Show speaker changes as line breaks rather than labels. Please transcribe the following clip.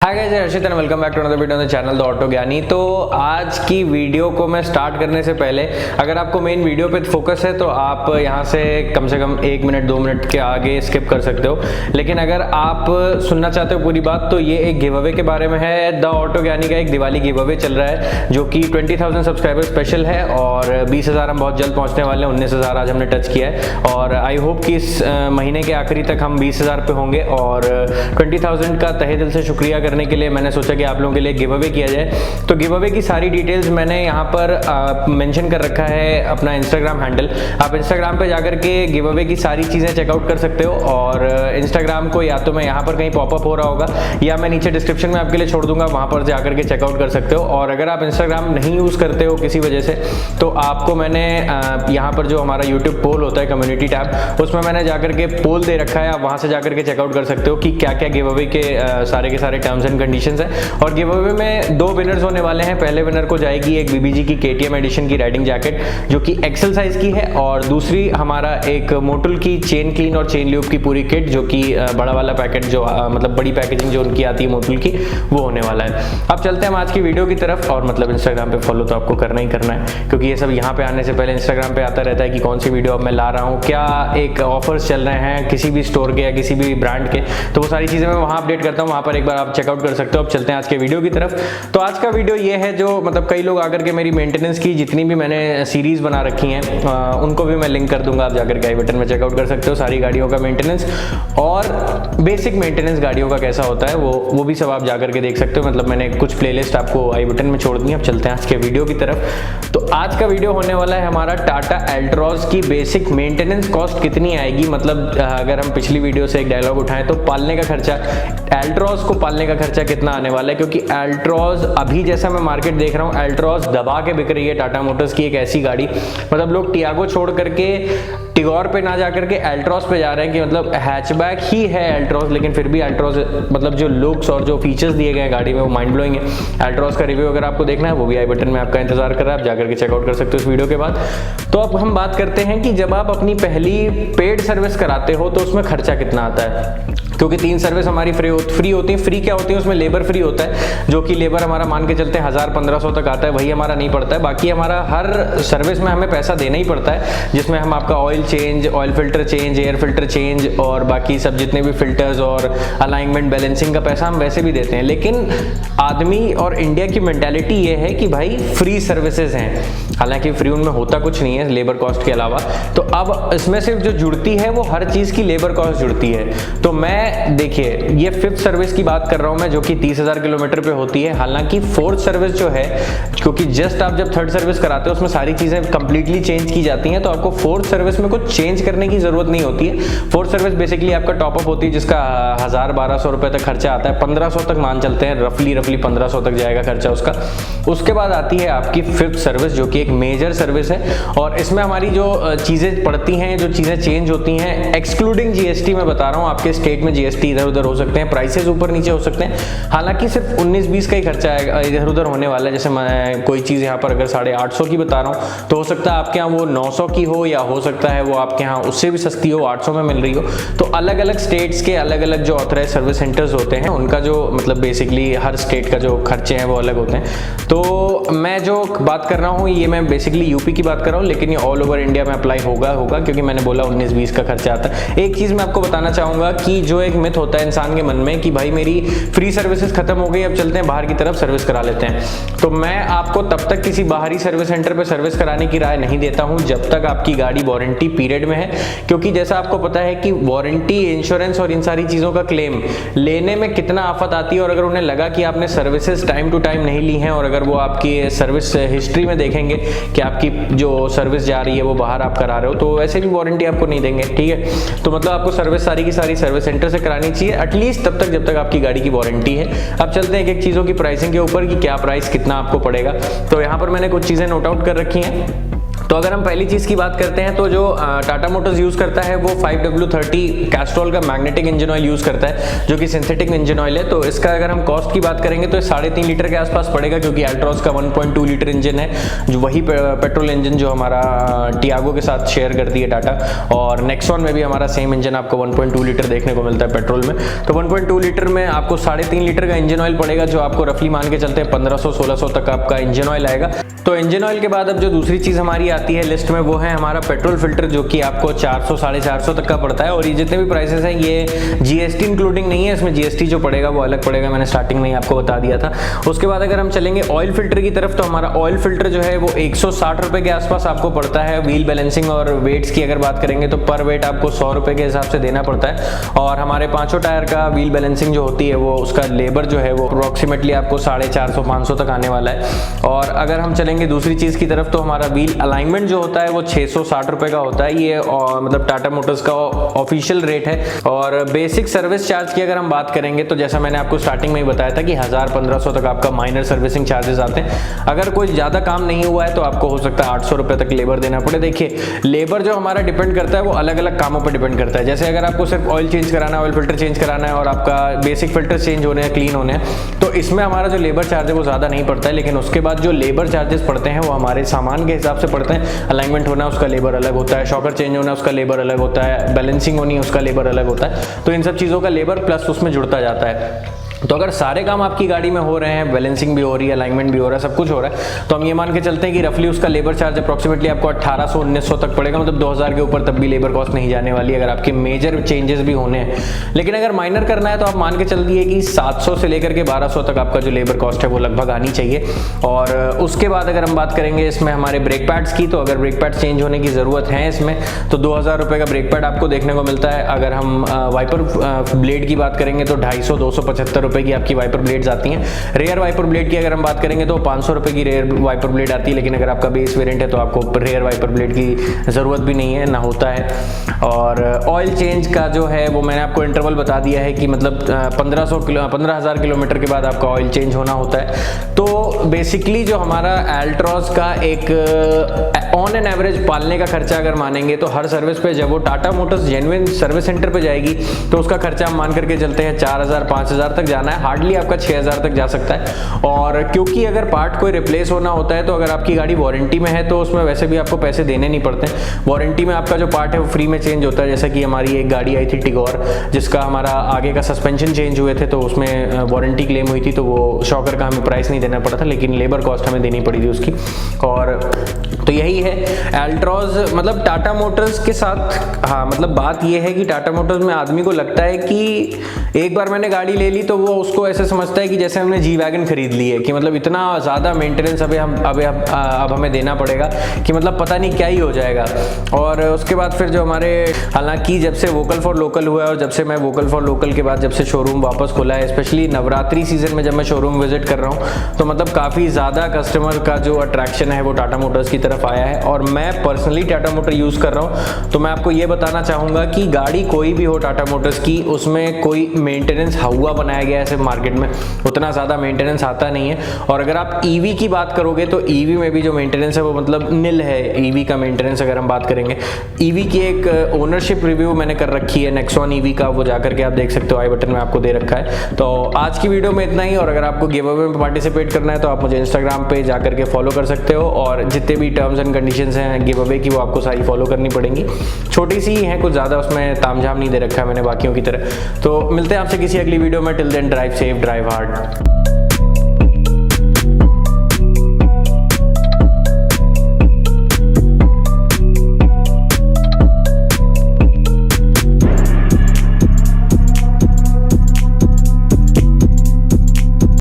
Hi guys, Harshit and welcome back to another video on the channel the auto Gyani. तो आज की video को मैं स्टार्ट करने से पहले अगर आपको मेन वीडियो पे फोकस है तो आप यहां से कम 1 मिनट 2 मिनट के आगे स्किप कर सकते हो। लेकिन अगर आप सुनना चाहते हो पूरी बात तो ये एक गिव अवे के बारे में है। द ऑटो ज्ञानी का एक दिवाली गिव अवे चल रहा है जो कि 20,000 सब्सक्राइबर स्पेशल है और 20,000 हम बहुत जल्द पहुंचने वाले हैं। 19,000 आज हमने टच किया है और आई होप कि इस महीने के आखिरी तक हम 20,000 पे होंगे। और 20,000 का तहे दिल से शुक्रिया करने के लिए मैंने सोचा कि आप लोगों के लिए गिव अवे किया जाए। तो गिव अवे की सारी डिटेल्स मैंने यहाँ पर मेंशन कर रखा है अपना इंस्टाग्राम हैंडल। आप इंस्टाग्राम पे जाकर के गिव अवे की सारी चीज़ें चेकआउट कर सकते हो और इंस्टाग्राम को या तो मैं यहाँ पर कहीं पॉपअप हो रहा होगा या मैं नीचे डिस्क्रिप्शन में आपके लिए छोड़ दूंगा, वहाँ पर जाकर के चेकआउट कर सकते हो। और अगर आप इंस्टाग्राम नहीं यूज़ करते हो किसी वजह से तो आपको मैंने यहाँ पर जो हमारा यूट्यूब पोल होता है कम्युनिटी टैब, उसमें मैंने जाकर के पोल दे रखा है। आप वहाँ से जाकर के चेकआउट कर सकते हो कि क्या क्या गिव अवे के सारे टर्म्स एंड कंडीशंस है। और गिव अवे में 2 विनर्स होने वाले हैं। पहले विनर को जाएगी एक बीबीजी की KTM एडिशन की राइडिंग जैकेट जो कि एक्सेल साइज की है और दूसरी हमारा एक मोटुल की चेन क्लीन और चेन ल्यूब की पूरी किट जो कि बड़ा वाला पैकेट जो मतलब बड़ी पैकेजिंग जो उनकी आती है मोटुल की, वो होने वाला है। अब चलते हैं हम आज की वीडियो की तरफ। और मतलब इंस्टाग्राम पे फॉलो तो आपको करना ही करना है क्योंकि ये सब यहाँ पे आने से पहले इंस्टाग्राम पे आता रहता है कि कौन सी वीडियो अब मैं ला रहा हूँ, क्या एक ऑफर्स चल रहे हैं किसी भी स्टोर के या किसी भी ब्रांड के, तो वो सारी चीज़ें मैं वहाँ अपडेट करता हूँ। वहाँ पर एक बार आप चेकआउट कर सकते हो। अब चलते हैं आज के वीडियो की तरफ। तो आज का वीडियो ये है जो मतलब कई लोग आकर के मेरी मेंटेनेंस की जितनी भी मैंने सीरीज बना रखी हैं उनको भी मैं लिंक कर दूंगा। आप जाकर के आई बटन में चेकआउट कर सकते हो सारी गाड़ियों का मेंटेनेंस और बेसिक मेंटेनेंस गाड़ियों का कैसा होता है वो भी सब आप जाकर के देख सकते हो। मतलब मैंने कुछ प्लेलिस्ट आपको आई बटन में छोड़ दी। अब चलते हैं आज के वीडियो की तरफ। तो आज का वीडियो होने वाला है हमारा टाटा एल्ट्रॉज की बेसिक मेंटेनेंस कॉस्ट कितनी आएगी। मतलब अगर हम पिछली वीडियो से एक डायलॉग उठाएं तो पालने का खर्चा, एल्ट्रॉज को पालने का खर्चा कितना आने वाला है, क्योंकि एल्ट्रॉज अभी जैसा मैं मार्केट देख रहा हूँ एल्ट्रॉज दबा के बिक रही है। टाटा मोटर्स की एक ऐसी गाड़ी, मतलब लोग टियागो छोड़ करके टिगोर पे ना जाकर के एल्ट्रॉज पे जा रहे हैं कि मतलब हैचबैक ही है एल्ट्रॉज, लेकिन फिर भी एल्ट्रॉज मतलब जो लुक्स और जो फीचर्स दिए गए हैं गाड़ी में वो माइंड ब्लोइंग है। एल्ट्रॉज का रिव्यू अगर आपको देखना है वो भी आई बटन में आपका इंतजार कर रहा है, आप जाकर के चेकआउट कर सकते हो इस वीडियो के बाद। तो अब हम बात करते हैं कि जब आप अपनी पहली पेड सर्विस कराते हो तो उसमें खर्चा कितना आता है, क्योंकि 3 सर्विस हमारी फ्री होती है। फ्री क्या होती है, उसमें लेबर फ्री होता है जो कि लेबर हमारा मान के चलते हैं 1000-1500 तक आता है, वही हमारा नहीं पड़ता है। बाकी हमारा हर सर्विस में हमें पैसा देना ही पड़ता है, जिसमें हम आपका oil change, oil filter change, air filter change और बाकी सब जितने भी फिल्टर्स और अलाइनमेंट बैलेंसिंग का पैसा हम वैसे भी देते हैं। लेकिन आदमी और इंडिया की मेंटालिटी ये है कि भाई फ्री सर्विसेज हैं, हालांकि फ्री उनमें होता कुछ नहीं है लेबर कॉस्ट के अलावा। तो अब इसमें सिर्फ जो जुड़ती है वो हर चीज़ की लेबर कॉस्ट जुड़ती है। तो मैं देखिए ये 5th सर्विस की बात कर रहा हूं मैं जो कि 30,000 किलोमीटर पे होती है। हालांकि 4th सर्विस जो है, क्योंकि जस्ट आप जब 3rd सर्विस कराते हो उसमें सारी चीजें कंप्लीटली चेंज की जाती हैं, तो आपको 4th सर्विस में कुछ चेंज करने की जरूरत नहीं होती है। 4th सर्विस बेसिकली आपका टॉपअप होती है जिसका 1000-1200 रुपए तक खर्चा आता है, 1500 तक मान चलते हैं, रफली 1500 तक जाएगा खर्चा उसका। उसके बाद आती है आपकी 5th सर्विस जो कि एक मेजर सर्विस है और इसमें हमारी जो चीजें पड़ती हैं, जो चीजें चेंज होती हैं एक्सक्लूडिंग GST मैं बता रहा हूँ। आपके स्टेट में GST इधर उधर हो सकते हैं, प्राइसेस ऊपर नीचे हो सकते हैं, हालांकि सिर्फ 19-20 का ही खर्चा इधर उधर होने वाला है। जैसे मैं कोई चीज़ यहाँ पर अगर 850 की बता रहा हूँ तो हो सकता है आपके यहाँ वो 900 की हो या हो सकता है वो आपके यहाँ उससे भी सस्ती हो, 800 में मिल रही हो। तो अलग अलग स्टेट्स के अलग अलग जो ऑथराइज सर्विस सेंटर्स होते हैं उनका जो मतलब बेसिकली हर स्टेट का जो खर्चे हैं वो अलग होते हैं। तो मैं जो बात कर रहा हूँ ये मैं बेसिकली यूपी की बात कर रहा हूँ, लेकिन ये ऑल ओवर इंडिया में अप्लाई होगा क्योंकि मैंने बोला 19-20 का खर्चा आता है। एक चीज़ मैं आपको बताना चाहूँगा कि जो एक मिथ होता है इंसान के मन में कि भाई मेरी फ्री सर्विसेज खत्म हो गई, अब चलते हैं बाहर की तरफ सर्विस करा लेते हैं, तो मैं आपको तब तक किसी बाहरी सर्विस सेंटर पे सर्विस कराने की राय नहीं देता हूं जब तक आपकी गाड़ी वारंटी पीरियड में है। क्योंकि जैसा आपको पता है कि वारंटी, इंश्योरेंस और इन सारी चीज़ों का क्लेम लेने में कितना आफत आती है, और अगर उन्हें लगा कि आपने सर्विसेज टाइम टू टाइम नहीं ली हैं और अगर वो आपकी सर्विस हिस्ट्री में देखेंगे कि आपकी जो सर्विस जा रही है वो बाहर आप करा रहे हो, तो वैसे भी वारंटी आपको नहीं देंगे। ठीक है, तो मतलब आपको सर्विस सारी की सारी सर्विस सेंटर से करानी चाहिए एटलीस्ट तब तक जब तक आपकी गाड़ी की वारंटी है। अब चलते हैं एक चीज़ों की प्राइसिंग के ऊपर कि क्या प्राइस कितना आपको पड़ेगा। तो यहाँ पर मैंने कुछ चीज़ें नोट आउट कर रखी हैं। तो अगर हम पहली चीज़ की बात करते हैं तो जो टाटा मोटर्स यूज़ करता है वो 5W30 कैस्ट्रॉल का मैग्नेटिक इंजन ऑयल यूज़ करता है, जो कि सिंथेटिक इंजन ऑयल है। तो इसका अगर हम कॉस्ट की बात करेंगे तो 3.5 लीटर के आसपास पड़ेगा, क्योंकि एल्ट्रॉस का 1.2 लीटर इंजन है, जो वही पेट्रोल इंजन जो हमारा टियागो के साथ शेयर करती है टाटा, और नेक्सॉन में भी हमारा सेम इंजन आपको 1.2 लीटर देखने को मिलता है पेट्रोल में। तो 1.2 लीटर में आपको 3.5 लीटर का इंजन ऑयल पड़ेगा, जो आपको रफली मान के चलते हैं 1500-1600 तक आपका इंजन ऑयल आएगा। तो इंजन ऑयल के बाद अब जो दूसरी चीज़ हमारी आती है लिस्ट में, वो है हमारा पेट्रोल फिल्टर, जो कि आपको 400-450 तक का पड़ता है। और ये जितने भी प्राइसेस हैं ये जीएसटी इंक्लूडिंग नहीं है, इसमें जीएसटी जो पड़ेगा वो अलग पड़ेगा, मैंने स्टार्टिंग में ही आपको बता दिया था। उसके बाद अगर हम चलेंगे ऑयल फिल्टर की तरफ, तो हमारा ऑयल फिल्टर जो है वो 160 रुपये के आसपास आपको पड़ता है। व्हील बैलेंसिंग और वेट्स की अगर बात करेंगे तो पर वेट आपको 100 रुपये के हिसाब से देना पड़ता है। और हमारे 5 टायर का व्हील बैलेंसिंग जो होती है वो उसका लेबर जो है वो अप्रोक्सीमेटली आपको 450-500 तक आने वाला है। और अगर हम चलेंगे दूसरी चीज़ की तरफ, तो हमारा व्हील अलाइनमेंट जो होता है वो 660 रुपये का होता है। ये मतलब टाटा मोटर्स का ऑफिशियल रेट है। और बेसिक सर्विस चार्ज की अगर हम बात करेंगे तो जैसा मैंने आपको स्टार्टिंग में ही बताया था कि 1000-1500 तक आपका माइनर सर्विसिंग चार्जेस आते हैं। अगर कोई ज़्यादा काम नहीं हुआ है तो आपको हो सकता है 800 रुपये तक लेबर देना पड़े। देखिए, लेबर जो हमारा डिपेंड करता है वो अलग अलग कामों पर डिपेंड करता है। जैसे अगर आपको सिर्फ ऑयल चेंज कराना है, ऑयल फिल्टर चेंज कराना है और आपका बेसिक फिल्टर चेंज होने हैं, क्लीन होने हैं, तो इसमें हमारा जो लेबर चार्ज है वो ज़्यादा नहीं पड़ता है। लेकिन उसके बाद जो लेबर चार्जेस पड़ते हैं वो हमारे सामान के हिसाब से पड़ते हैं। अलाइनमेंट होना उसका लेबर अलग होता है, शॉकर चेंज होना उसका लेबर अलग होता है, बैलेंसिंग होनी उसका लेबर अलग होता है। तो इन सब चीज़ों का लेबर प्लस उसमें जुड़ता जाता है। तो अगर सारे काम आपकी गाड़ी में हो रहे हैं, बैलेंसिंग भी हो रही है, अलाइनमेंट भी हो रहा है, सब कुछ हो रहा है, तो हम ये मान के चलते हैं कि रफली उसका लेबर चार्ज अप्रोक्सीमेटली आपको 1800-1900 तक पड़ेगा। मतलब 2000 के ऊपर तब भी लेबर कॉस्ट नहीं जाने वाली अगर आपके मेजर चेंजेस भी होने हैं। लेकिन अगर माइनर करना है तो आप मान के चल दिए कि 700 से लेकर के 1200 तक आपका जो लेबर कॉस्ट है वो लगभग आनी चाहिए। और उसके बाद अगर हम बात करेंगे इसमें हमारे ब्रेक पैड्स की, तो अगर ब्रेक पैड्स चेंज होने की ज़रूरत है इसमें, तो 2000 रुपये का ब्रेक पैड आपको देखने को मिलता है। अगर हम वाइपर ब्लेड की बात करेंगे तो 250-275 रुपये की आपकी वाइपर ब्लेड्स आती हैं। रेयर वाइपर ब्लेड की अगर हम बात करेंगे तो 500 रुपये की रेयर वाइपर ब्लेड आती है। लेकिन अगर आपका बेस वेरिएंट है तो आपको रेयर वाइपर ब्लेड की ज़रूरत भी नहीं है, ना होता है। और ऑयल चेंज का जो है वो मैंने आपको इंटरवल बता दिया है कि मतलब 15,000 किलोमीटर के बाद आपका ऑयल चेंज होना होता है। तो बेसिकली जो हमारा एल्ट्रॉस का एक ऑन एन एवरेज पालने का खर्चा अगर मानेंगे तो हर सर्विस पे जब वो Tata Motors genuine service centre पे जाएगी तो उसका खर्चा हम मान करके चलते हैं 4000-5000 तक जाना है। हार्डली आपका 6000 तक जा सकता है। और क्योंकि अगर पार्ट कोई रिप्लेस होना होता है तो अगर आपकी गाड़ी वारंटी में है तो उसमें वैसे भी आपको पैसे देने नहीं पड़ते। वारंटी में आपका जो पार्ट है वो फ्री में चेंज होता है। जैसा कि हमारी एक गाड़ी आई थी टिगोर, जिसका हमारा आगे का सस्पेंशन चेंज हुए थे तो उसमें वारंटी क्लेम हुई थी, तो वो शॉकर का हमें प्राइस नहीं देना पड़ा था, लेकिन लेबर कॉस्ट हमें देनी पड़ी थी उसकी। और तो यही है एल्ट्रॉस मतलब टाटा मोटर्स के साथ। हाँ, मतलब बात ये है कि टाटा मोटर्स में आदमी को लगता है कि एक बार मैंने गाड़ी ले ली तो वो उसको ऐसे समझता है कि जैसे हमने जी वैगन खरीद ली है, कि मतलब इतना ज़्यादा मेंटेनेंस अब हमें देना पड़ेगा कि मतलब पता नहीं क्या ही हो जाएगा। और उसके बाद फिर जो हमारे, हालांकि जब से वोकल फॉर लोकल हुआ है और जब से मैं वोकल फॉर लोकल के बाद जब से शोरूम वापस खुला है, स्पेशली नवरात्रि सीजन में जब मैं शोरूम विजिट कर रहा हूँ, तो मतलब काफ़ी ज़्यादा कस्टमर का जो अट्रैक्शन है वो टाटा मोटर्स की तरफ आया है। और मैं पर्सनली टाटा मोटर यूज़ कर रहा हूँ, तो मैं आपको ये बताना चाहूँगा कि गाड़ी कोई भी हो टाटा मोटर्स की, उसमें कोई मेंटेनेंस हुआ बनाया गया है सिर्फ मार्केट में, उतना ज़्यादा मेंटेनेंस आता नहीं है। और अगर आप ईवी की बात करोगे तो ईवी में भी जो मेंटेनेंस है वो मतलब निल है। ईवी का मेंटेनेंस अगर हम बात करेंगे, ईवी की एक ओनरशिप रिव्यू मैंने कर रखी है नेक्सॉन ईवी का, वो जाकर के आप देख सकते हो, आई बटन में आपको दे रखा है। तो आज की वीडियो में इतना ही। और अगर आपको गिव अवे में पार्टिसिपेट करना है तो आप मुझे इंस्टाग्राम पे जाकर के फॉलो कर सकते हो, और जितने भी टर्म्स एंड कंडीशंस हैं गिव अवे की वो आपको सारी फॉलो करनी पड़ेंगी। छोटी सी है, कुछ ज़्यादा उसमें तामझाम नहीं दे रखा है मैंने बाकियों की तरह। तो मिलते हैं आपसे किसी अगली वीडियो में। Till then drive safe, drive hard.